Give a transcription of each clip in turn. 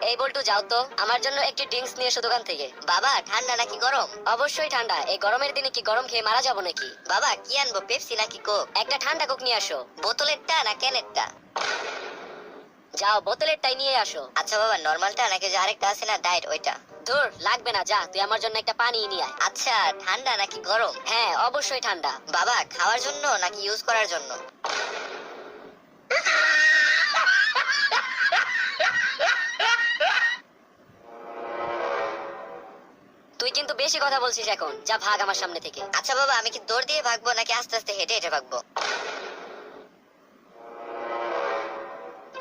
এই বল্টু যাও তো, আমার জন্য একটি ড্রিঙ্কস নিয়ে এসো দোকান থেকে। বাবা ঠান্ডা নাকি গরম? অবশ্যই ঠান্ডা, এই গরমের দিনে কি গরম খেয়ে মারা যাবো নাকি? বাবা কি আনবো, পেপসি নাকি কোক? একটা ঠান্ডা কোক নিয়ে আসো। বোতলেরটা না ক্যানেরটা? যাও বোতলেরটাই নিয়ে আসো। আচ্ছা বাবা, নরমালটা নাকি যে আরেকটা আছে না ডায়েট, ওইটা? ধুর, লাগবে না, যা তুই আমার জন্য একটা পানি নিয়ে আয়। আচ্ছা, ঠান্ডা নাকি গরম? হ্যাঁ অবশ্যই ঠান্ডা। বাবা খাওয়ার জন্য নাকি ইউজ করার জন্য? তুই কিন্তু বেশি কথা বলছিস এখন, যা ভাগ আমার সামনে থেকে। আচ্ছা বাবা, আমি কি দৌড় দিয়ে ভাগবো নাকি আস্তে আস্তে হেঁটে হেঁটে ভাগবো?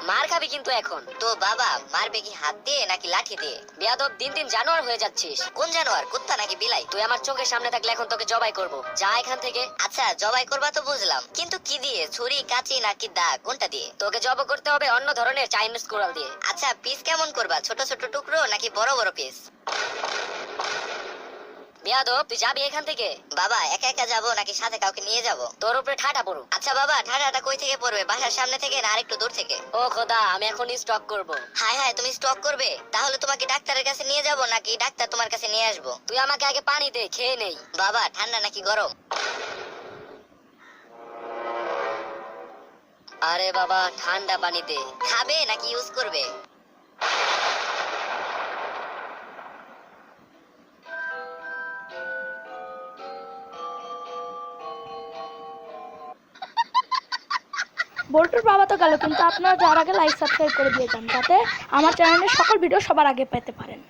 মার খাবি কিন্তু এখন। তো বাবা মারবে কি হাত দিয়ে নাকি লাঠি দিয়ে? বেয়াদব, দিন দিন জানোয়ার হয়ে যাচ্ছিস। কোন জানোয়ার, কুত্তা নাকি বিলাই? তুই আমার চোখের সামনে থাকলে এখন তোকে জবাই করব। যা এখান থেকে। আচ্ছা জবাই করবা তো বুঝলাম, কিন্তু কি দিয়ে? ছুরি, কাঁচি নাকি দা, কোনটা দিয়ে? তোকে জব করতে হবে অন্য ধরনের চাইনিজ কুড়াল দিয়ে। আচ্ছা পিস কেমন করবা, ছোট ছোট টুকরো নাকি বড় বড় পিস? বেয়াদব, তুই যাবি এখান থেকে। বাবা একা একা যাবো নাকি সাথে কাউকে নিয়ে যাব? তোর উপরে ঠাটা পড়ুক। আচ্ছা বাবা, ঠাডাটা কই থেকে পড়বে, বাসার সামনে থেকে না আরেকটু দূর থেকে? ও খোদা, আমি এখনই স্টক করব। হায় হায়, তুমি স্টক করবে? তাহলে তোমাকে ডাক্তারের কাছে নিয়ে যাব নাকি ডাক্তার তোমার কাছে নিয়ে আসবো? তুই আমাকে আগে পানি দে, খেয়ে নেই। বাবা ঠান্ডা নাকি গরম? আরে বাবা, ঠান্ডা পানি দে। খাবে নাকি ইউজ করবে? বল্টুর বাবা তো গেল, কিন্তু আপনারা যার আগে লাইক সাবস্ক্রাইব করে দিয়ে যান, যাতে আমার চ্যানেলের সকল ভিডিও সবার আগে পেতে পারেন।